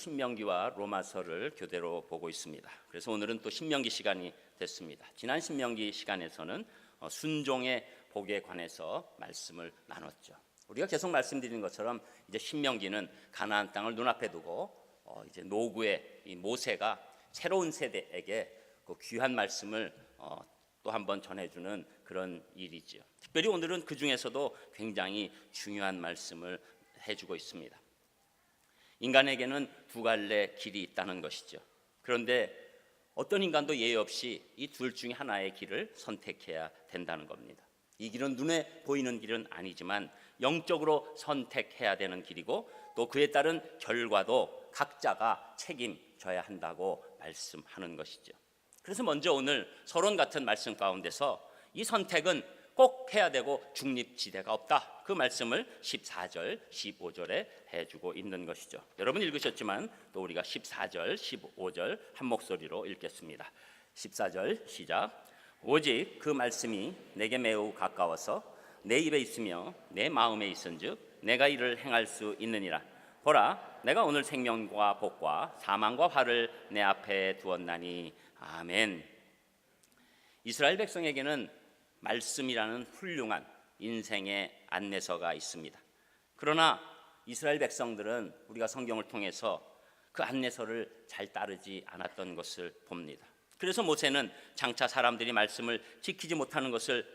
신명기와 로마서를 교대로 보고 있습니다. 그래서 오늘은 또 신명기 시간이 됐습니다. 지난 신명기 시간에서는 순종의 복에 관해서 말씀을 나눴죠. 우리가 계속 말씀드린 것처럼 이제 신명기는 가나안 땅을 눈앞에 두고 이제 노구의 이 모세가 새로운 세대에게 그 귀한 말씀을 또 한번 전해주는 그런 일이죠. 특별히 오늘은 그 중에서도 굉장히 중요한 말씀을 해주고 있습니다. 인간에게는 두 갈래 길이 있다는 것이죠. 그런데 어떤 인간도 예외 없이 이 둘 중에 하나의 길을 선택해야 된다는 겁니다. 이 길은 눈에 보이는 길은 아니지만 영적으로 선택해야 되는 길이고 또 그에 따른 결과도 각자가 책임져야 한다고 말씀하는 것이죠. 그래서 먼저 오늘 서론 같은 말씀 가운데서 이 선택은 꼭 해야 되고 중립지대가 없다. 그 말씀을 14절, 15절에 해주고 있는 것이죠. 여러분 읽으셨지만 또 우리가 14절, 15절 한 목소리로 읽겠습니다. 14절 시작. 오직 그 말씀이 내게 매우 가까워서 내 입에 있으며 내 마음에 있은즉 내가 이를 행할 수 있느니라. 보라, 내가 오늘 생명과 복과 사망과 화를 내 앞에 두었나니. 아멘. 이스라엘 백성에게는 말씀이라는 훌륭한 인생의 안내서가 있습니다. 그러나 이스라엘 백성들은 우리가 성경을 통해서 그 안내서를 잘 따르지 않았던 것을 봅니다. 그래서 모세는 장차 사람들이 말씀을 지키지 못하는 것을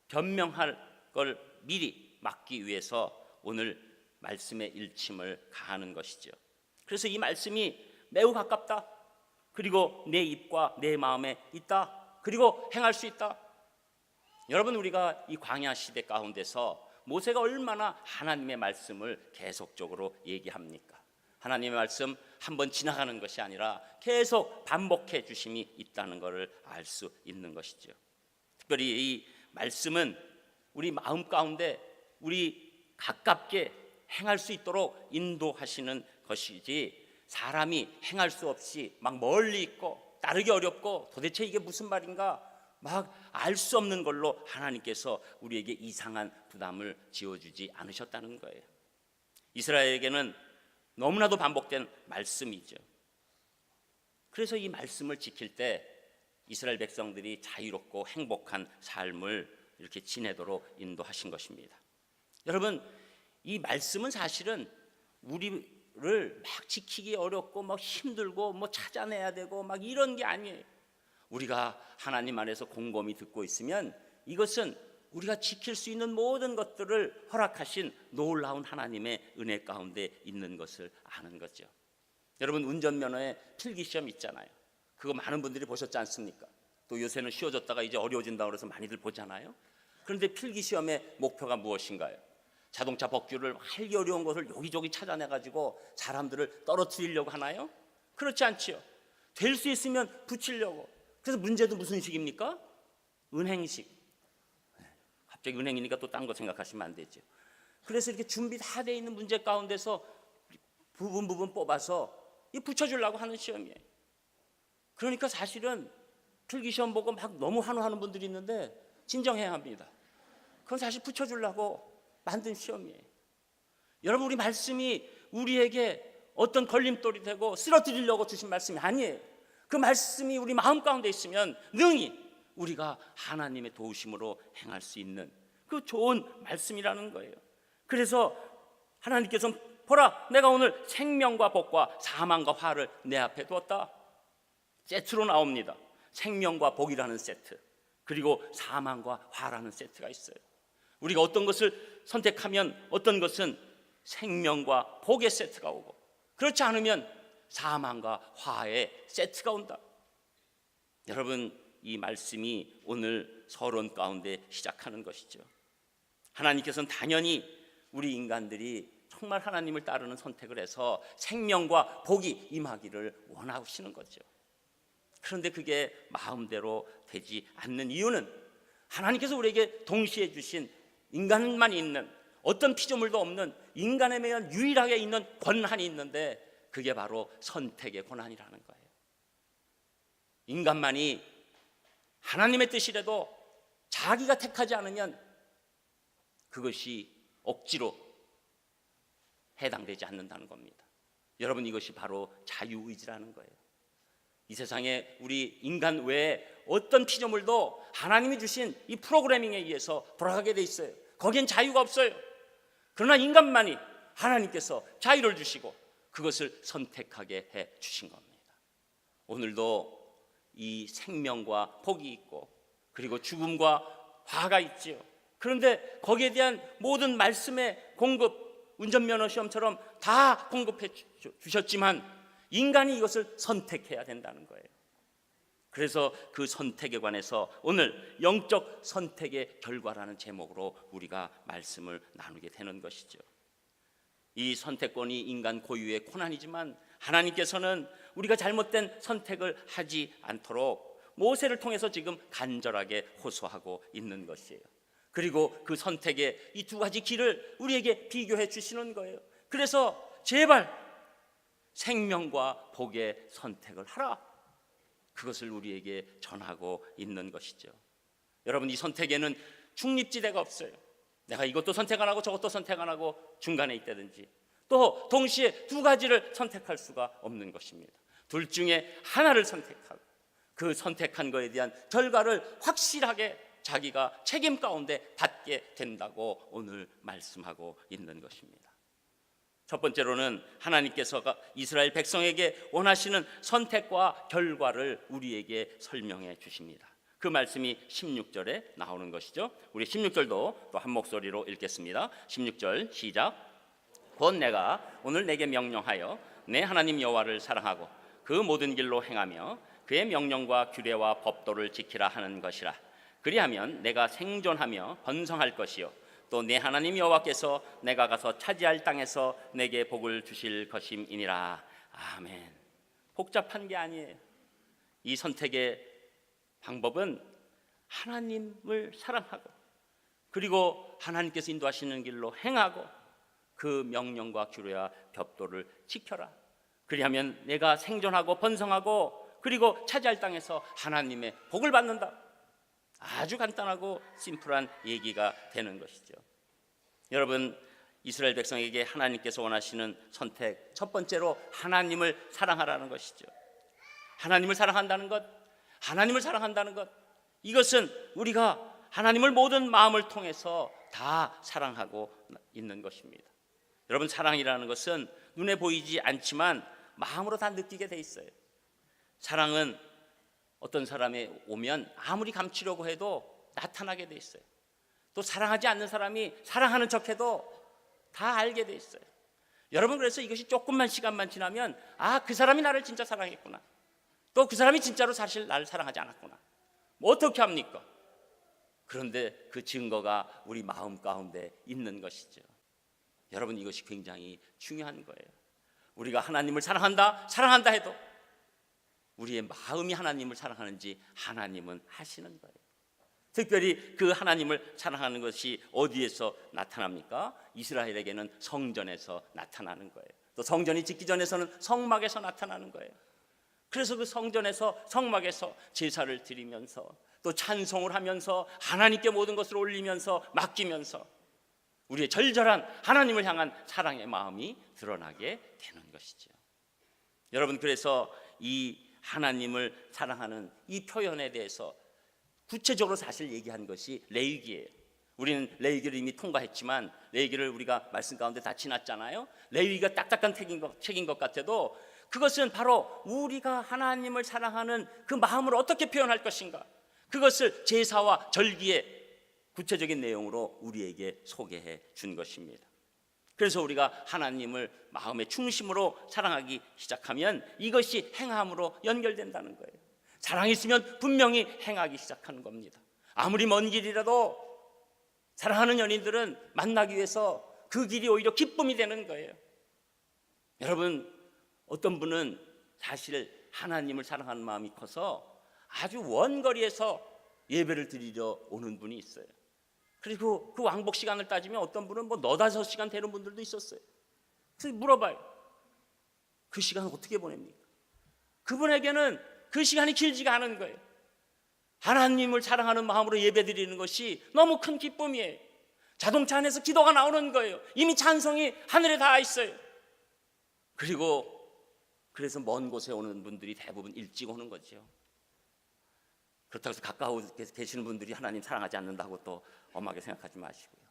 변명할 걸 미리 막기 위해서 오늘 말씀의 일침을 가하는 것이죠. 그래서 이 말씀이 매우 가깝다. 그리고 내 입과 내 마음에 있다. 그리고 행할 수 있다. 여러분, 우리가 이 광야 시대 가운데서 모세가 얼마나 하나님의 말씀을 계속적으로 얘기합니까? 하나님의 말씀 한번 지나가는 것이 아니라 계속 반복해 주심이 있다는 것을 알 수 있는 것이죠. 특별히 이 말씀은 우리 마음 가운데 우리 가깝게 행할 수 있도록 인도하시는 것이지 사람이 행할 수 없이 막 멀리 있고 따르기 어렵고 도대체 이게 무슨 말인가 막 알 수 없는 걸로 하나님께서 우리에게 이상한 부담을 지어주지 않으셨다는 거예요. 이스라엘에게는 너무나도 반복된 말씀이죠. 그래서 이 말씀을 지킬 때 이스라엘 백성들이 자유롭고 행복한 삶을 이렇게 지내도록 인도하신 것입니다. 여러분, 이 말씀은 사실은 우리를 막 지키기 어렵고 막 힘들고 뭐 찾아내야 되고 막 이런 게 아니에요. 우리가 하나님 안에서 곰곰이 듣고 있으면 이것은 우리가 지킬 수 있는 모든 것들을 허락하신 놀라운 하나님의 은혜 가운데 있는 것을 아는 거죠. 여러분, 운전면허에 필기시험 있잖아요. 그거 많은 분들이 보셨지 않습니까? 또 요새는 쉬워졌다가 이제 어려워진다고 해서 많이들 보잖아요. 그런데 필기시험의 목표가 무엇인가요? 자동차 법규를 알기 어려운 것을 여기저기 찾아내가지고 사람들을 떨어뜨리려고 하나요? 그렇지 않지요. 될 수 있으면 붙이려고. 그래서 문제도 무슨 식입니까? 은행식. 갑자기 은행이니까 또 딴 거 생각하시면 안 되죠. 그래서 이렇게 준비 다 돼 있는 문제 가운데서 부분 뽑아서 붙여주려고 하는 시험이에요. 그러니까 사실은 필기시험 보고 막 너무 환호하는 분들이 있는데 진정해야 합니다. 그건 사실 붙여주려고 만든 시험이에요. 여러분, 우리 말씀이 우리에게 어떤 걸림돌이 되고 쓰러뜨리려고 주신 말씀이 아니에요. 그 말씀이 우리 마음 가운데 있으면 능히 우리가 하나님의 도우심으로 행할 수 있는 그 좋은 말씀이라는 거예요. 그래서 하나님께서는 보라, 내가 오늘 생명과 복과 사망과 화를 내 앞에 두었다. 세트로 나옵니다. 생명과 복이라는 세트, 그리고 사망과 화라는 세트가 있어요. 우리가 어떤 것을 선택하면 어떤 것은 생명과 복의 세트가 오고, 그렇지 않으면 사망과 화의 세트가 온다. 여러분, 이 말씀이 오늘 서론 가운데 시작하는 것이죠. 하나님께서는 당연히 우리 인간들이 정말 하나님을 따르는 선택을 해서 생명과 복이 임하기를 원하시는 거죠. 그런데 그게 마음대로 되지 않는 이유는 하나님께서 우리에게 동시에 주신 인간만 있는 어떤 피조물도 없는 인간에 대한 유일하게 있는 권한이 있는데 그게 바로 선택의 권한이라는 거예요. 인간만이 하나님의 뜻이라도 자기가 택하지 않으면 그것이 억지로 해당되지 않는다는 겁니다. 여러분, 이것이 바로 자유의지라는 거예요. 이 세상에 우리 인간 외에 어떤 피조물도 하나님이 주신 이 프로그래밍에 의해서 돌아가게 돼 있어요. 거기엔 자유가 없어요. 그러나 인간만이 하나님께서 자유를 주시고 그것을 선택하게 해 주신 겁니다. 오늘도 이 생명과 복이 있고 그리고 죽음과 화가 있지요. 그런데 거기에 대한 모든 말씀의 공급, 운전면허 시험처럼 다 공급해 주셨지만 인간이 이것을 선택해야 된다는 거예요. 그래서 그 선택에 관해서 오늘 영적 선택의 결과라는 제목으로 우리가 말씀을 나누게 되는 것이죠. 이 선택권이 인간 고유의 고난이지만 하나님께서는 우리가 잘못된 선택을 하지 않도록 모세를 통해서 지금 간절하게 호소하고 있는 것이에요. 그리고 그 선택의 이 두 가지 길을 우리에게 비교해 주시는 거예요. 그래서 제발 생명과 복의 선택을 하라, 그것을 우리에게 전하고 있는 것이죠. 여러분, 이 선택에는 중립지대가 없어요. 내가 이것도 선택 안 하고 저것도 선택 안 하고 중간에 있다든지, 또 동시에 두 가지를 선택할 수가 없는 것입니다. 둘 중에 하나를 선택하고 그 선택한 것에 대한 결과를 확실하게 자기가 책임 가운데 받게 된다고 오늘 말씀하고 있는 것입니다. 첫 번째로는 하나님께서 이스라엘 백성에게 원하시는 선택과 결과를 우리에게 설명해 주십니다. 그 말씀이 16절에 나오는 것이죠. 우리 16절도 또 한 목소리로 읽겠습니다. 16절 시작. 곧 내가 오늘 내게 명령하여 내 하나님 여호와를 사랑하고 그 모든 길로 행하며 그의 명령과 규례와 법도를 지키라 하는 것이라. 그리하면 내가 생존하며 번성할 것이요 또 내 하나님 여호와께서 내가 가서 차지할 땅에서 내게 복을 주실 것임이니라. 아멘. 복잡한 게 아니에요. 이 선택의 방법은 하나님을 사랑하고 그리고 하나님께서 인도하시는 길로 행하고 그 명령과 규례와 법도를 지켜라. 그리하면 내가 생존하고 번성하고 그리고 차지할 땅에서 하나님의 복을 받는다. 아주 간단하고 심플한 얘기가 되는 것이죠. 여러분, 이스라엘 백성에게 하나님께서 원하시는 선택, 첫 번째로 하나님을 사랑하라는 것이죠. 하나님을 사랑한다는 것, 하나님을 사랑한다는 것, 이것은 우리가 하나님을 모든 마음을 통해서 다 사랑하고 있는 것입니다. 여러분, 사랑이라는 것은 눈에 보이지 않지만 마음으로 다 느끼게 돼 있어요. 사랑은 어떤 사람이 오면 아무리 감추려고 해도 나타나게 돼 있어요. 또 사랑하지 않는 사람이 사랑하는 척해도 다 알게 돼 있어요. 여러분, 그래서 이것이 조금만 시간만 지나면 그 사람이 나를 진짜 사랑했구나, 또 그 사람이 진짜로 사실 나를 사랑하지 않았구나, 뭐 어떻게 합니까? 그런데 그 증거가 우리 마음 가운데 있는 것이죠. 여러분, 이것이 굉장히 중요한 거예요. 우리가 하나님을 사랑한다 해도 우리의 마음이 하나님을 사랑하는지 하나님은 아시는 거예요. 특별히 그 하나님을 사랑하는 것이 어디에서 나타납니까? 이스라엘에게는 성전에서 나타나는 거예요. 또 성전이 짓기 전에서는 성막에서 나타나는 거예요. 그래서 그 성전에서 성막에서 제사를 드리면서 또 찬송을 하면서 하나님께 모든 것을 올리면서 맡기면서 우리의 절절한 하나님을 향한 사랑의 마음이 드러나게 되는 것이죠. 여러분, 그래서 이 하나님을 사랑하는 이 표현에 대해서 구체적으로 사실 얘기한 것이 레위기예요. 우리는 레위기를 이미 통과했지만 레위기를 우리가 말씀 가운데 다 지났잖아요. 레위기가 딱딱한 책인 것 같아도 그것은 바로 우리가 하나님을 사랑하는 그 마음을 어떻게 표현할 것인가, 그것을 제사와 절기의 구체적인 내용으로 우리에게 소개해 준 것입니다. 그래서 우리가 하나님을 마음의 중심으로 사랑하기 시작하면 이것이 행함으로 연결된다는 거예요. 사랑이 있으면 분명히 행하기 시작하는 겁니다. 아무리 먼 길이라도 사랑하는 연인들은 만나기 위해서 그 길이 오히려 기쁨이 되는 거예요. 여러분, 어떤 분은 사실 하나님을 사랑하는 마음이 커서 아주 먼 거리에서 예배를 드리러 오는 분이 있어요. 그리고 그 왕복 시간을 따지면 어떤 분은 뭐 4-5시간 되는 분들도 있었어요. 그래서 물어봐요. 그 시간을 어떻게 보냅니까? 그분에게는 그 시간이 길지가 않은 거예요. 하나님을 사랑하는 마음으로 예배드리는 것이 너무 큰 기쁨이에요. 자동차 안에서 기도가 나오는 거예요. 이미 찬송이 하늘에 닿아 있어요. 그리고 그래서 먼 곳에 오는 분들이 대부분 일찍 오는 거죠. 그렇다고 해서 가까워 계시는 분들이 하나님 사랑하지 않는다고 또 엄하게 생각하지 마시고요.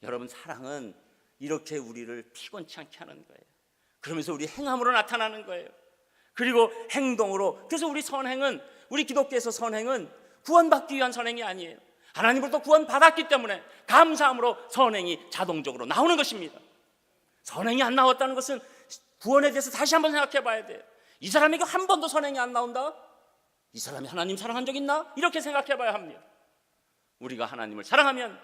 여러분, 사랑은 이렇게 우리를 피곤치 않게 하는 거예요. 그러면서 우리 행함으로 나타나는 거예요. 그리고 행동으로. 그래서 우리 기독교에서 선행은 구원받기 위한 선행이 아니에요. 하나님으로부터 구원받았기 때문에 감사함으로 선행이 자동적으로 나오는 것입니다. 선행이 안 나왔다는 것은 구원에 대해서 다시 한번 생각해 봐야 돼요. 이 사람에게 한 번도 선행이 안 나온다? 이 사람이 하나님 사랑한 적 있나? 이렇게 생각해 봐야 합니다. 우리가 하나님을 사랑하면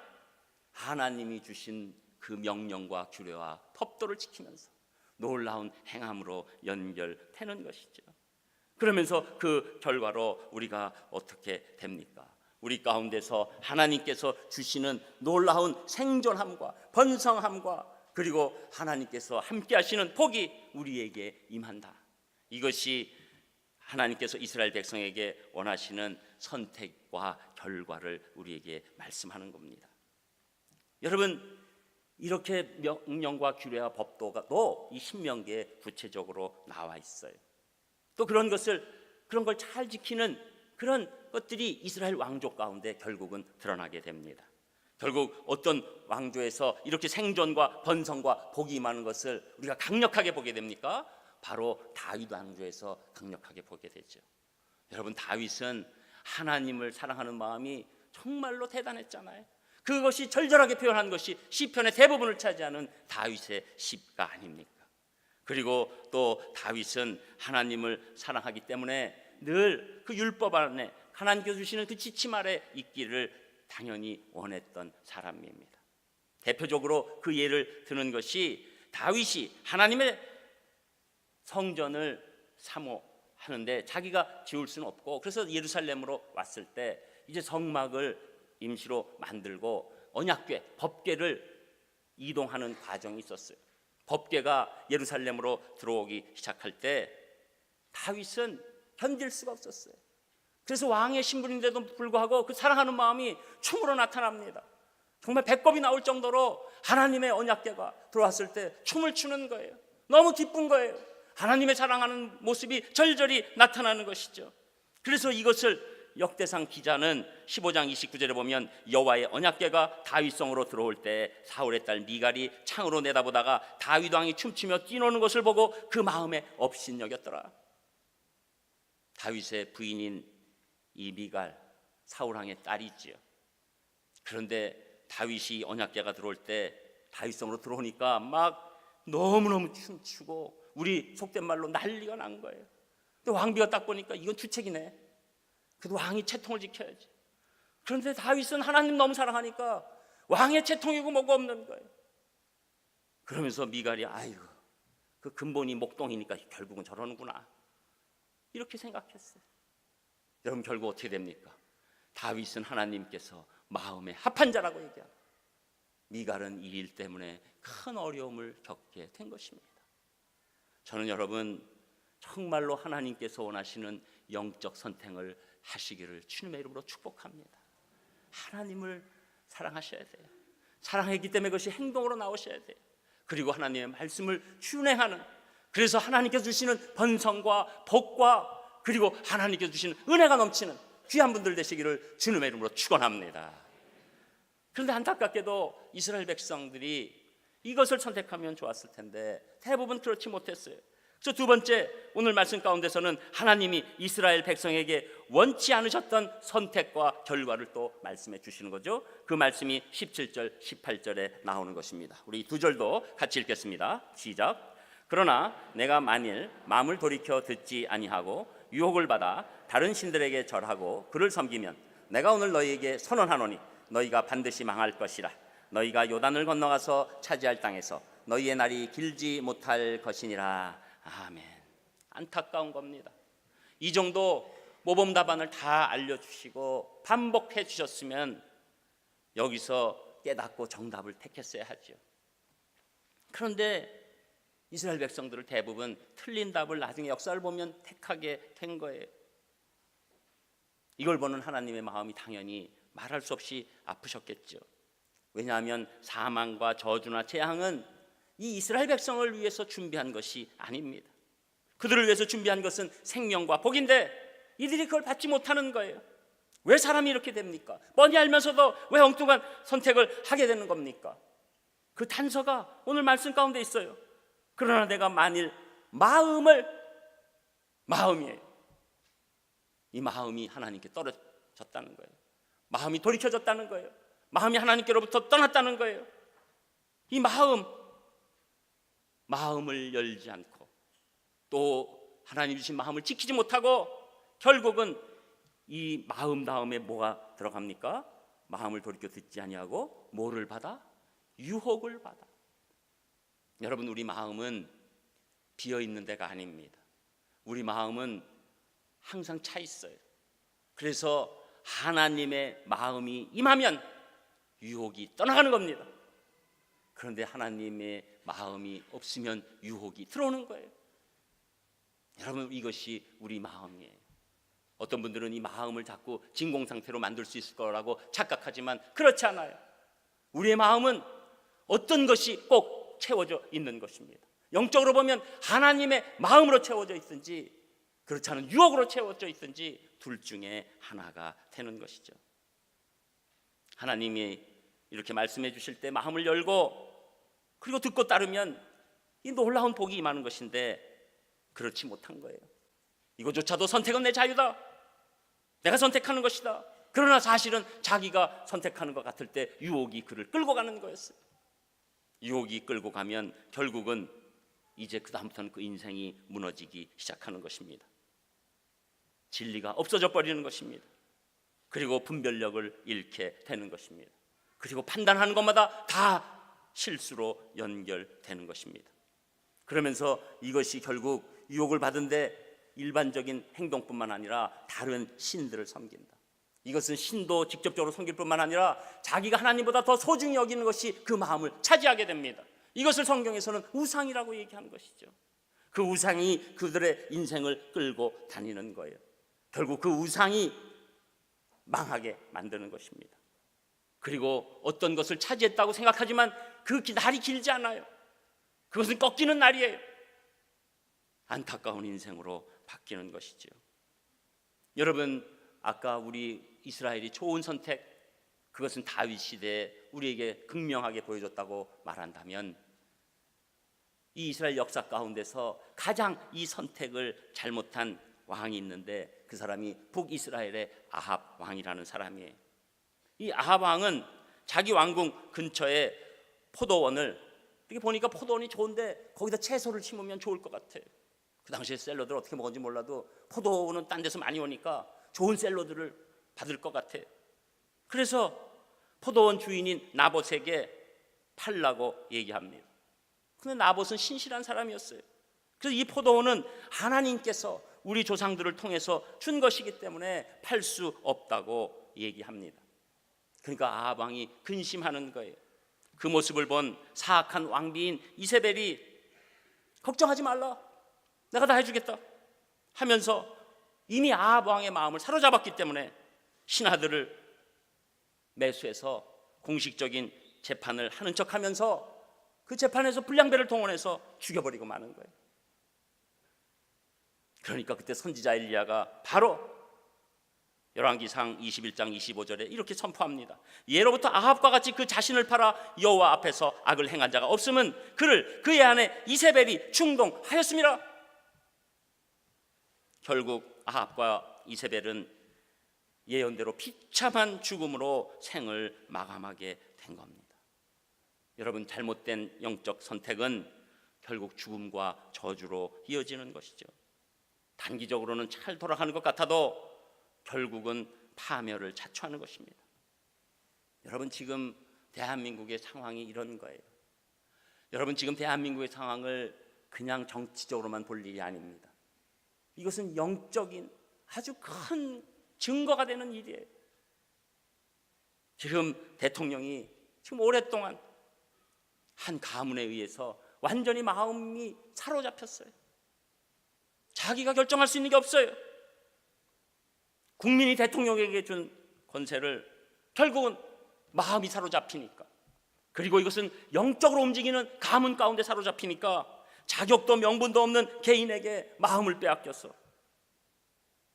하나님이 주신 그 명령과 규례와 법도를 지키면서 놀라운 행함으로 연결되는 것이죠. 그러면서 그 결과로 우리가 어떻게 됩니까? 우리 가운데서 하나님께서 주시는 놀라운 생존함과 번성함과 그리고 하나님께서 함께 하시는 복이 우리에게 임한다. 이것이 하나님께서 이스라엘 백성에게 원하시는 선택과 결과를 우리에게 말씀하는 겁니다. 여러분, 이렇게 명령과 규례와 법도가 또 이 신명기에 구체적으로 나와 있어요. 또 그런 걸 잘 지키는 그런 것들이 이스라엘 왕족 가운데 결국은 드러나게 됩니다. 결국 어떤 왕조에서 이렇게 생존과 번성과 복이 임하는 것을 우리가 강력하게 보게 됩니까? 바로 다윗 왕조에서 강력하게 보게 되죠. 여러분, 다윗은 하나님을 사랑하는 마음이 정말로 대단했잖아요. 그것이 절절하게 표현한 것이 시편의 대부분을 차지하는 다윗의 시가 아닙니까? 그리고 또 다윗은 하나님을 사랑하기 때문에 늘 그 율법 안에 하나님께서 주시는 그 지침 아래 있기를 당연히 원했던 사람입니다. 대표적으로 그 예를 드는 것이 다윗이 하나님의 성전을 사모하는데 자기가 지을 수는 없고, 그래서 예루살렘으로 왔을 때 이제 성막을 임시로 만들고 언약궤, 법궤를 이동하는 과정이 있었어요. 법궤가 예루살렘으로 들어오기 시작할 때 다윗은 견딜 수가 없었어요. 그래서 왕의 신분인데도 불구하고 그 사랑하는 마음이 춤으로 나타납니다. 정말 배꼽이 나올 정도로 하나님의 언약궤가 들어왔을 때 춤을 추는 거예요. 너무 기쁜 거예요. 하나님의 사랑하는 모습이 절절히 나타나는 것이죠. 그래서 이것을 역대상 기자는 15장 29절에 보면 여호와의 언약궤가 다윗성으로 들어올 때 사울의 딸 미갈이 창으로 내다보다가 다윗 왕이 춤추며 뛰노는 것을 보고 그 마음에 업신여겼더라. 다윗의 부인인 이 미갈, 사울 왕의 딸이지요. 그런데 다윗이 언약궤가 들어올 때 다윗성으로 들어오니까 막 너무너무 춤추고 우리 속된 말로 난리가 난 거예요. 근데 왕비가 딱 보니까 이건 주책이네. 그래도 왕이 채통을 지켜야지. 그런데 다윗은 하나님 너무 사랑하니까 왕의 채통이고 뭐고 없는 거예요. 그러면서 미갈이 아이고 그 근본이 목동이니까 결국은 저러는구나 이렇게 생각했어요. 여러분, 결국 어떻게 됩니까? 다윗은 하나님께서 마음에 합한 자라고 얘기하고 미갈은 이 일 때문에 큰 어려움을 겪게 된 것입니다. 저는 여러분 정말로 하나님께서 원하시는 영적 선택을 하시기를 주님의 이름으로 축복합니다. 하나님을 사랑하셔야 돼요. 사랑했기 때문에 그것이 행동으로 나오셔야 돼요. 그리고 하나님의 말씀을 준행하는, 그래서 하나님께서 주시는 번성과 복과 그리고 하나님께서 주시는 은혜가 넘치는 귀한 분들 되시기를 주님의 이름으로 축원합니다. 그런데 안타깝게도 이스라엘 백성들이 이것을 선택하면 좋았을 텐데 대부분 그렇지 못했어요. 그래서 두 번째, 오늘 말씀 가운데서는 하나님이 이스라엘 백성에게 원치 않으셨던 선택과 결과를 또 말씀해 주시는 거죠. 그 말씀이 17절, 18절에 나오는 것입니다. 우리 두 절도 같이 읽겠습니다. 시작. 그러나 내가 만일 마음을 돌이켜 듣지 아니하고 유혹을 받아 다른 신들에게 절하고 그를 섬기면 내가 오늘 너희에게 선언하노니 너희가 반드시 망할 것이라. 너희가 요단을 건너가서 차지할 땅에서 너희의 날이 길지 못할 것이니라. 아멘. 안타까운 겁니다. 이 정도 모범 답안을 다 알려주시고 반복해 주셨으면 여기서 깨닫고 정답을 택했어야 하죠. 그런데 이스라엘 백성들을 대부분 틀린 답을 나중에 역사를 보면 택하게 된 거예요. 이걸 보는 하나님의 마음이 당연히 말할 수 없이 아프셨겠죠. 왜냐하면 사망과 저주나 재앙은 이 이스라엘 백성을 위해서 준비한 것이 아닙니다. 그들을 위해서 준비한 것은 생명과 복인데 이들이 그걸 받지 못하는 거예요. 왜 사람이 이렇게 됩니까? 뻔히 알면서도 왜 엉뚱한 선택을 하게 되는 겁니까? 그 단서가 오늘 말씀 가운데 있어요. 그러나 내가 만일 마음이에요. 이 마음이 하나님께 떨어졌다는 거예요. 마음이 돌이켜졌다는 거예요. 마음이 하나님께로부터 떠났다는 거예요. 이 마음을 열지 않고 또 하나님 주신 마음을 지키지 못하고 결국은 이 마음 다음에 뭐가 들어갑니까? 마음을 돌이켜 듣지 아니하고 뭐를 받아? 유혹을 받아. 여러분, 우리 마음은 비어있는 데가 아닙니다. 우리 마음은 항상 차 있어요. 그래서 하나님의 마음이 임하면 유혹이 떠나가는 겁니다. 그런데 하나님의 마음이 없으면 유혹이 들어오는 거예요. 여러분, 이것이 우리 마음이에요. 어떤 분들은 이 마음을 자꾸 진공 상태로 만들 수 있을 거라고 착각하지만 그렇지 않아요. 우리의 마음은 어떤 것이 꼭 채워져 있는 것입니다. 영적으로 보면 하나님의 마음으로 채워져 있든지 그렇지 않은 유혹으로 채워져 있든지 둘 중에 하나가 되는 것이죠. 하나님이 이렇게 말씀해 주실 때 마음을 열고 그리고 듣고 따르면 이 놀라운 복이 임하는 것인데 그렇지 못한 거예요. 이것조차도 선택은 내 자유다. 내가 선택하는 것이다. 그러나 사실은 자기가 선택하는 것 같을 때 유혹이 그를 끌고 가는 거였어요. 유혹이 끌고 가면 결국은 이제 그 다음부터는 그 인생이 무너지기 시작하는 것입니다. 진리가 없어져 버리는 것입니다. 그리고 분별력을 잃게 되는 것입니다. 그리고 판단하는 것마다 다 실수로 연결되는 것입니다. 그러면서 이것이 결국 유혹을 받은데 일반적인 행동뿐만 아니라 다른 신들을 섬긴다. 이것은 신도 직접적으로 섬길 뿐만 아니라 자기가 하나님보다 더 소중히 여기는 것이 그 마음을 차지하게 됩니다. 이것을 성경에서는 우상이라고 얘기하는 것이죠. 그 우상이 그들의 인생을 끌고 다니는 거예요. 결국 그 우상이 망하게 만드는 것입니다. 그리고 어떤 것을 차지했다고 생각하지만 그 날이 길지 않아요. 그것은 꺾이는 날이에요. 안타까운 인생으로 바뀌는 것이죠. 여러분, 아까 우리 이스라엘이 좋은 선택, 그것은 다윗 시대에 우리에게 극명하게 보여줬다고 말한다면 이 이스라엘 역사 가운데서 가장 이 선택을 잘못한 왕이 있는데 그 사람이 북이스라엘의 아합 왕이라는 사람이에요. 이 아합 왕은 자기 왕궁 근처에 포도원을, 이렇게 보니까 포도원이 좋은데 거기다 채소를 심으면 좋을 것 같아요. 그 당시에 샐러드를 어떻게 먹었는지 몰라도 포도원은 딴 데서 많이 오니까 좋은 샐러드를 받을 것 같아요. 그래서 포도원 주인인 나봇에게 팔라고 얘기합니다. 근데 나봇은 신실한 사람이었어요. 그래서 이 포도원은 하나님께서 우리 조상들을 통해서 준 것이기 때문에 팔 수 없다고 얘기합니다. 그러니까 아합 왕이 근심하는 거예요. 그 모습을 본 사악한 왕비인 이세벨이 걱정하지 말라, 내가 다 해주겠다 하면서 이미 아합 왕의 마음을 사로잡았기 때문에 신하들을 매수해서 공식적인 재판을 하는 척하면서 그 재판에서 불량배를 동원해서 죽여버리고 마는 거예요. 그러니까 그때 선지자 엘리야가 바로 열왕기상 21장 25절에 이렇게 선포합니다. 예로부터 아합과 같이 그 자신을 팔아 여호와 앞에서 악을 행한 자가 없으면 그를 그의 아내 이세벨이 충동하였습니다. 결국 아합과 이세벨은 예언대로 비참한 죽음으로 생을 마감하게 된 겁니다. 여러분, 잘못된 영적 선택은 결국 죽음과 저주로 이어지는 것이죠. 단기적으로는 잘 돌아가는 것 같아도 결국은 파멸을 자초하는 것입니다. 여러분, 지금 대한민국의 상황이 이런 거예요. 여러분, 지금 대한민국의 상황을 그냥 정치적으로만 볼 일이 아닙니다. 이것은 영적인 아주 큰 증거가 되는 일이에요. 지금 대통령이 지금 오랫동안 한 가문에 의해서 완전히 마음이 사로잡혔어요. 자기가 결정할 수 있는 게 없어요. 국민이 대통령에게 준 권세를 결국은 마음이 사로잡히니까, 그리고 이것은 영적으로 움직이는 가문 가운데 사로잡히니까 자격도 명분도 없는 개인에게 마음을 빼앗겨서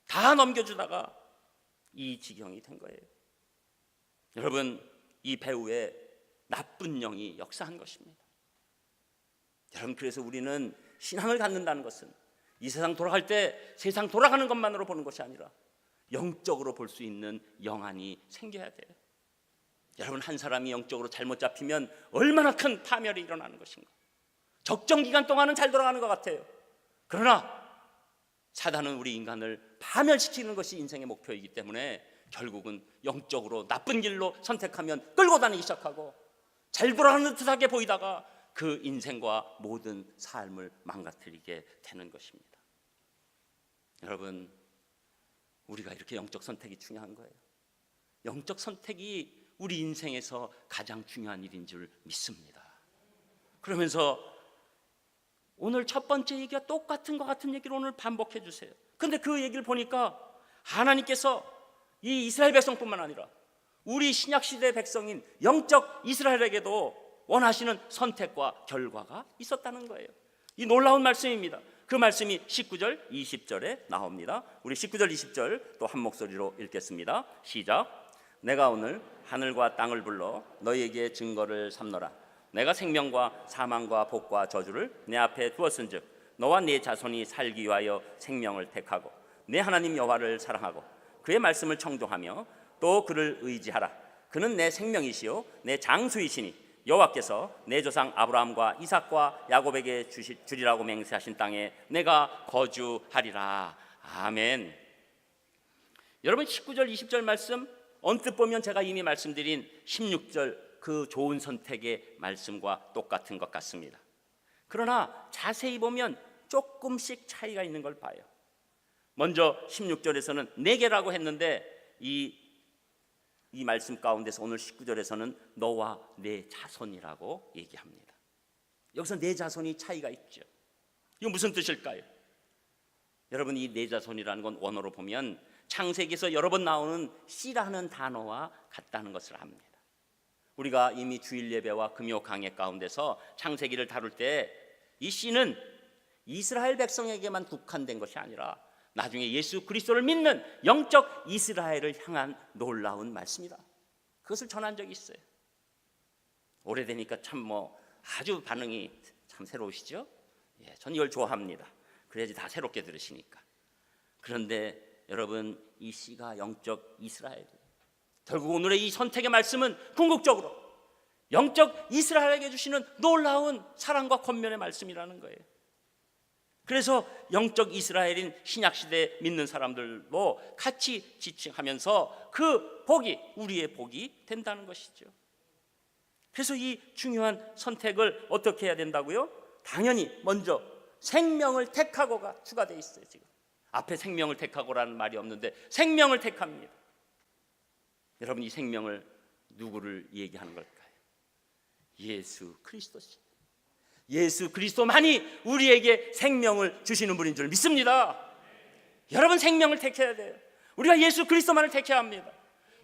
다 넘겨주다가 이 지경이 된 거예요. 여러분, 이 배후에 나쁜 영이 역사한 것입니다. 여러분, 그래서 우리는 신앙을 갖는다는 것은 이 세상 돌아갈 때 세상 돌아가는 것만으로 보는 것이 아니라 영적으로 볼 수 있는 영안이 생겨야 돼요. 여러분, 한 사람이 영적으로 잘못 잡히면 얼마나 큰 파멸이 일어나는 것인가. 적정 기간 동안은 잘 돌아가는 것 같아요. 그러나 사단은 우리 인간을 파멸시키는 것이 인생의 목표이기 때문에 결국은 영적으로 나쁜 길로 선택하면 끌고 다니기 시작하고 잘 돌아가는 듯하게 보이다가 그 인생과 모든 삶을 망가뜨리게 되는 것입니다. 여러분, 우리가 이렇게 영적 선택이 중요한 거예요. 영적 선택이 우리 인생에서 가장 중요한 일인 줄 믿습니다. 그러면서 오늘 첫 번째 얘기가 똑같은 것 같은 얘기를 오늘 반복해 주세요. 근데 그 얘기를 보니까 하나님께서 이 이스라엘 백성뿐만 아니라 우리 신약시대 백성인 영적 이스라엘에게도 원하시는 선택과 결과가 있었다는 거예요. 이 놀라운 말씀입니다. 그 말씀이 19절, 20절에 나옵니다. 우리 19절, 20절 또 한 목소리로 읽겠습니다. 시작. 내가 오늘 하늘과 땅을 불러 너희에게 증거를 삼노라. 내가 생명과 사망과 복과 저주를 내 앞에 두었은즉 너와 네 자손이 살기 위하여 생명을 택하고 내 하나님 여호와를 사랑하고 그의 말씀을 청종하며 또 그를 의지하라. 그는 내 생명이시요 내 장수이시니 여호와께서 내 조상 아브라함과 이삭과 야곱에게 주리라고 맹세하신 땅에 내가 거주하리라. 아멘. 여러분, 19절 20절 말씀 언뜻 보면 제가 이미 말씀드린 16절 그 좋은 선택의 말씀과 똑같은 것 같습니다. 그러나 자세히 보면 조금씩 차이가 있는 걸 봐요. 먼저 16절에서는 내게라고 했는데 이 말씀 가운데서 오늘 19절에서는 너와 내 자손이라고 얘기합니다. 여기서 내 자손이 차이가 있죠. 이거 무슨 뜻일까요? 여러분, 이 내 자손이라는 건 원어로 보면 창세기에서 여러 번 나오는 씨라는 단어와 같다는 것을 압니다. 우리가 이미 주일 예배와 금요 강해 가운데서 창세기를 다룰 때 이 씨는 이스라엘 백성에게만 국한된 것이 아니라 나중에 예수 그리스도를 믿는 영적 이스라엘을 향한 놀라운 말씀이다. 그것을 전한 적이 있어요. 오래되니까 참 아주 반응이 참 새로우시죠? 예, 전 이걸 좋아합니다. 그래야지 다 새롭게 들으시니까. 그런데 여러분, 이 씨가 영적 이스라엘이에요. 결국 오늘의 이 선택의 말씀은 궁극적으로 영적 이스라엘에게 주시는 놀라운 사랑과 권면의 말씀이라는 거예요. 그래서 영적 이스라엘인 신약시대 믿는 사람들도 같이 지칭하면서 그 복이 우리의 복이 된다는 것이죠. 그래서 이 중요한 선택을 어떻게 해야 된다고요? 당연히 먼저 생명을 택하고가 추가되어 있어요. 지금 앞에 생명을 택하고라는 말이 없는데 생명을 택합니다. 여러분, 이 생명을 누구를 얘기하는 걸까요? 예수 그리스도시. 예수 그리스도만이 우리에게 생명을 주시는 분인 줄 믿습니다. 여러분, 생명을 택해야 돼요. 우리가 예수 그리스도만을 택해야 합니다.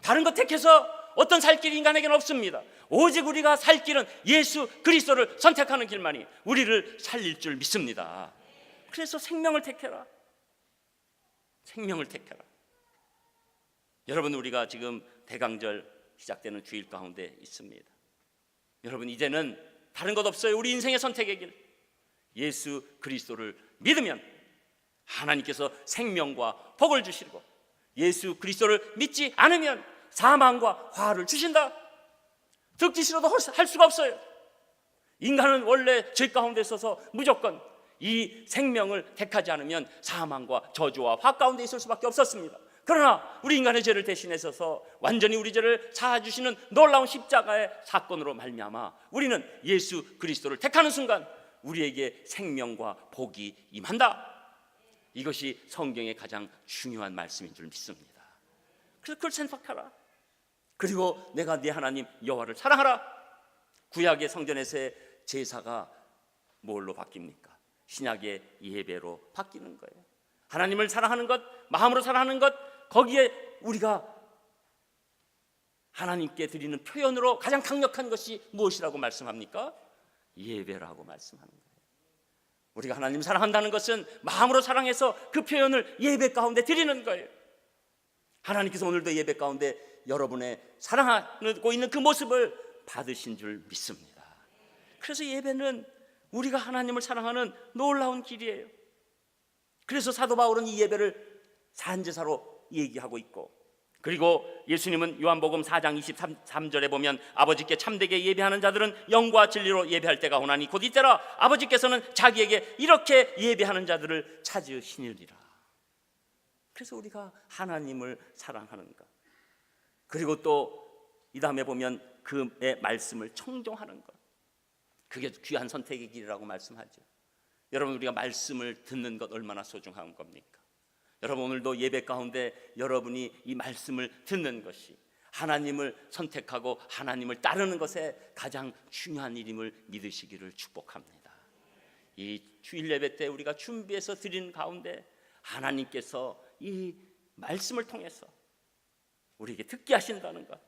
다른 것 택해서 어떤 살 길이 인간에게는 없습니다. 오직 우리가 살 길은 예수 그리스도를 선택하는 길만이 우리를 살릴 줄 믿습니다. 그래서 생명을 택해라. 생명을 택해라. 여러분, 우리가 지금 대강절 시작되는 주일 가운데 있습니다. 여러분, 이제는 다른 것 없어요. 우리 인생의 선택의 길, 예수 그리스도를 믿으면 하나님께서 생명과 복을 주시고 예수 그리스도를 믿지 않으면 사망과 화를 주신다. 듣기 싫어도 할 수가 없어요. 인간은 원래 죄 가운데 있어서 무조건 이 생명을 택하지 않으면 사망과 저주와 화 가운데 있을 수밖에 없었습니다. 그러나 우리 인간의 죄를 대신해서 완전히 우리 죄를 사하주시는 놀라운 십자가의 사건으로 말미암아 우리는 예수 그리스도를 택하는 순간 우리에게 생명과 복이 임한다. 이것이 성경의 가장 중요한 말씀인 줄 믿습니다. 그래서 그걸 생각하라. 그리고 내가 네 하나님 여호와를 사랑하라. 구약의 성전에서의 제사가 뭘로 바뀝니까? 신약의 예배로 바뀌는 거예요. 하나님을 사랑하는 것, 마음으로 사랑하는 것, 거기에 우리가 하나님께 드리는 표현으로 가장 강력한 것이 무엇이라고 말씀합니까? 예배라고 말씀하는 거예요. 우리가 하나님 사랑한다는 것은 마음으로 사랑해서 그 표현을 예배 가운데 드리는 거예요. 하나님께서 오늘도 예배 가운데 여러분의 사랑하고 있는 그 모습을 받으신 줄 믿습니다. 그래서 예배는 우리가 하나님을 사랑하는 놀라운 길이에요. 그래서 사도 바울은 이 예배를 산제사로 얘기하고 있고, 그리고 예수님은 요한복음 4장 23절에 보면 아버지께 참되게 예배하는 자들은 영과 진리로 예배할 때가 오나니 곧 이때라 아버지께서는 자기에게 이렇게 예배하는 자들을 찾으시느니라. 그래서 우리가 하나님을 사랑하는 것, 그리고 또 이 다음에 보면 그의 말씀을 청종하는 것, 그게 귀한 선택의 길이라고 말씀하죠. 여러분, 우리가 말씀을 듣는 것 얼마나 소중한 겁니까? 여러분, 오늘도 예배 가운데 여러분이 이 말씀을 듣는 것이 하나님을 선택하고 하나님을 따르는 것에 가장 중요한 일임을 믿으시기를 축복합니다. 이 주일 예배 때 우리가 준비해서 드리는 가운데 하나님께서 이 말씀을 통해서 우리에게 듣게 하신다는 것,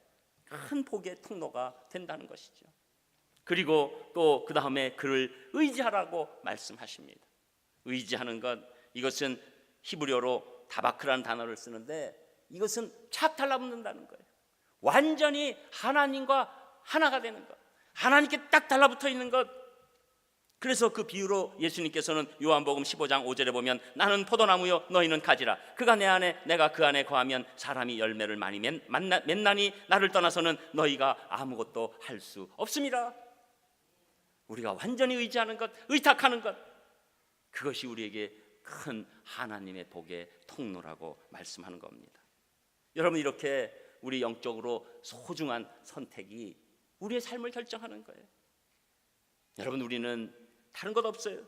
큰 복의 통로가 된다는 것이죠. 그리고 또 그 다음에 그를 의지하라고 말씀하십니다. 의지하는 것, 이것은 히브리어로 다바크라는 단어를 쓰는데 이것은 착 달라붙는다는 거예요. 완전히 하나님과 하나가 되는 것, 하나님께 딱 달라붙어 있는 것. 그래서 그 비유로 예수님께서는 요한복음 15장 5절에 보면 나는 포도나무요 너희는 가지라 그가 내 안에 내가 그 안에 거하면 사람이 열매를 많이 맺나니 나를 떠나서는 너희가 아무것도 할 수 없음이라. 우리가 완전히 의지하는 것, 의탁하는 것, 그것이 우리에게 큰 하나님의 복의 통로라고 말씀하는 겁니다. 여러분, 이렇게 우리 영적으로 소중한 선택이 우리의 삶을 결정하는 거예요. 여러분, 우리는 다른 것 없어요.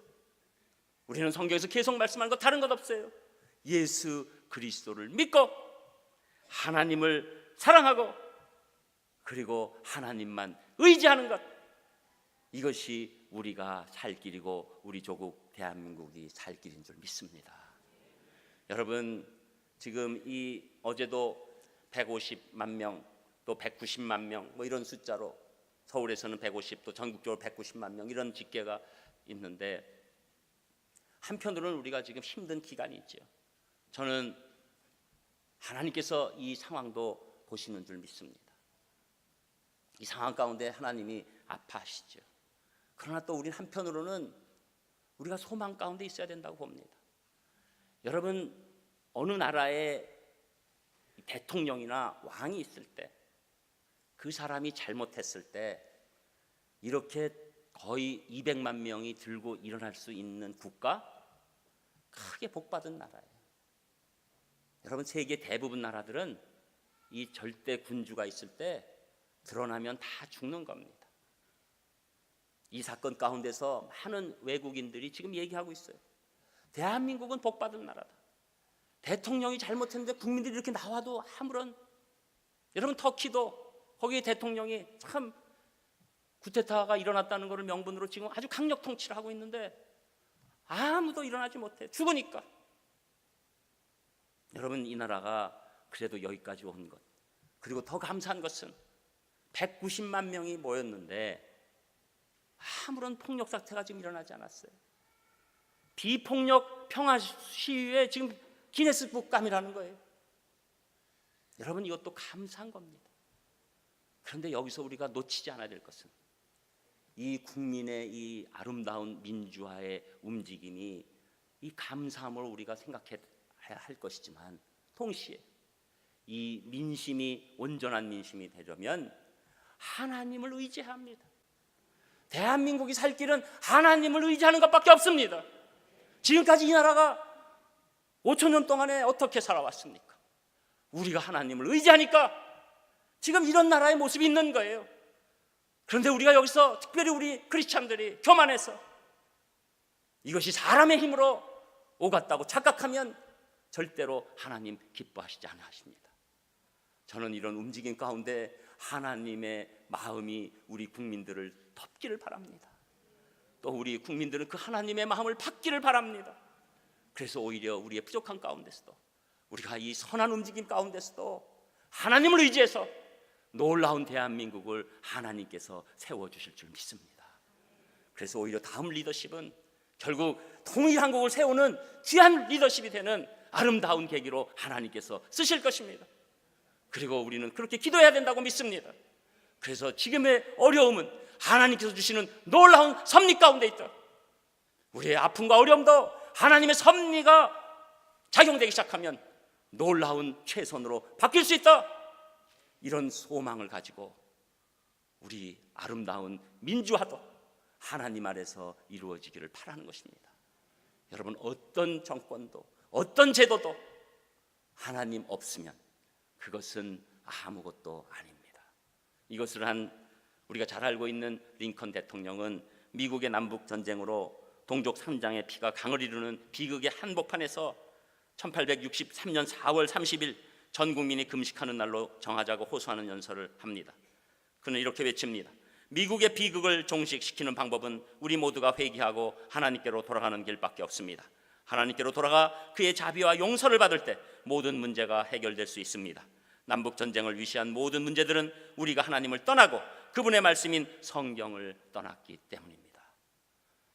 우리는 성경에서 계속 말씀하는 것 다른 것 없어요. 예수 그리스도를 믿고 하나님을 사랑하고 그리고 하나님만 의지하는 것, 이것이 우리가 살 길이고 우리 조국 대한민국이 살 길인 줄 믿습니다. 여러분, 지금 이 어제도 150만 명, 또 190만 명, 뭐 이런 숫자로 서울에서는 150, 또 전국적으로 190만 명 이런 집계가 있는데, 한편으로는 우리가 지금 힘든 기간이 있죠. 저는 하나님께서 이 상황도 보시는 줄 믿습니다. 이 상황 가운데 하나님이 아파하시죠. 그러나 또 우리는 한편으로는 우리가 소망 가운데 있어야 된다고 봅니다. 여러분, 어느 나라에 대통령이나 왕이 있을 때, 그 사람이 잘못했을 때 이렇게 거의 200만 명이 들고 일어날 수 있는 국가, 크게 복받은 나라예요. 여러분, 세계 대부분 나라들은 이 절대 군주가 있을 때 드러나면 다 죽는 겁니다. 이 사건 가운데서 많은 외국인들이 지금 얘기하고 있어요. 대한민국은 복받은 나라다. 대통령이 잘못했는데 국민들이 이렇게 나와도 아무런, 여러분, 터키도 거기 대통령이 참 쿠데타가 일어났다는 것을 명분으로 지금 아주 강력 통치를 하고 있는데 아무도 일어나지 못해. 죽으니까. 여러분, 이 나라가 그래도 여기까지 온 것, 그리고 더 감사한 것은 190만 명이 모였는데 아무런 폭력 사태가 지금 일어나지 않았어요. 비폭력 평화 시위에 지금 기네스북감이라는 거예요. 여러분, 이것도 감사한 겁니다. 그런데 여기서 우리가 놓치지 않아야 될 것은 이 국민의 이 아름다운 민주화의 움직임이, 이 감사함을 우리가 생각해야 할 것이지만, 동시에 이 민심이 온전한 민심이 되려면 하나님을 의지해야 합니다. 대한민국이 살 길은 하나님을 의지하는 것밖에 없습니다. 지금까지 이 나라가 5천 년 동안에 어떻게 살아왔습니까? 우리가 하나님을 의지하니까 지금 이런 나라의 모습이 있는 거예요. 그런데 우리가 여기서 특별히 우리 크리스찬들이 교만해서 이것이 사람의 힘으로 오갔다고 착각하면 절대로 하나님 기뻐하시지 않으십니다. 저는 이런 움직임 가운데 하나님의 마음이 우리 국민들을 덮기를 바랍니다. 또 우리 국민들은 그 하나님의 마음을 받기를 바랍니다. 그래서 오히려 우리의 부족한 가운데서도, 우리가 이 선한 움직임 가운데서도 하나님을 의지해서 놀라운 대한민국을 하나님께서 세워주실 줄 믿습니다. 그래서 오히려 다음 리더십은 결국 통일한국을 세우는 귀한 리더십이 되는 아름다운 계기로 하나님께서 쓰실 것입니다. 그리고 우리는 그렇게 기도해야 된다고 믿습니다. 그래서 지금의 어려움은 하나님께서 주시는 놀라운 섭리 가운데 있다. 우리의 아픔과 어려움도 하나님의 섭리가 작용되기 시작하면 놀라운 최선으로 바뀔 수 있다. 이런 소망을 가지고 우리 아름다운 민주화도 하나님 아래서 이루어지기를 바라는 것입니다. 여러분, 어떤 정권도 어떤 제도도 하나님 없으면 그것은 아무것도 아닙니다. 이것을 한 우리가 잘 알고 있는 링컨 대통령은 미국의 남북 전쟁으로 동족 3장의 피가 강을 이루는 비극의 한복판에서 1863년 4월 30일 전 국민이 금식하는 날로 정하자고 호소하는 연설을 합니다. 그는 이렇게 외칩니다. 미국의 비극을 종식시키는 방법은 우리 모두가 회개하고 하나님께로 돌아가는 길밖에 없습니다. 하나님께로 돌아가 그의 자비와 용서를 받을 때 모든 문제가 해결될 수 있습니다. 남북 전쟁을 위시한 모든 문제들은 우리가 하나님을 떠나고 그분의 말씀인 성경을 떠났기 때문입니다.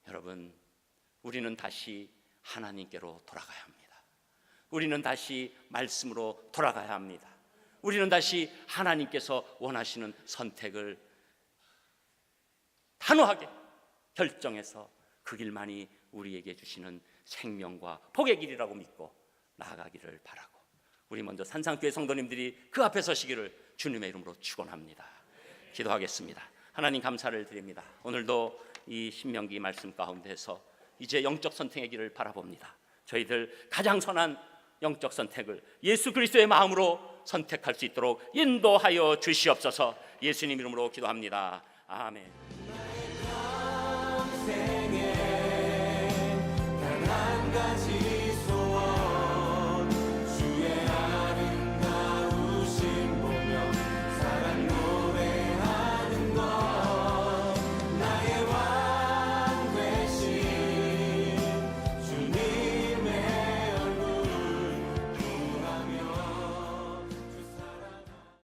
여러분, 우리는 다시 하나님께로 돌아가야 합니다. 우리는 다시 말씀으로 돌아가야 합니다. 우리는 다시 하나님께서 원하시는 선택을 단호하게 결정해서 그 길만이 우리에게 주시는 생명과 복의 길이라고 믿고 나아가기를 바라고, 우리 먼저 산상교회 성도님들이 그 앞에 서시기를 주님의 이름으로 축원합니다. 기도하겠습니다. 하나님, 감사를 드립니다. 오늘도 이 신명기 말씀 가운데서 이제 영적 선택의 길을 바라봅니다. 저희들 가장 선한 영적 선택을 예수 그리스도의 마음으로 선택할 수 있도록 인도하여 주시옵소서. 예수님 이름으로 기도합니다. 아멘. 단 한 가지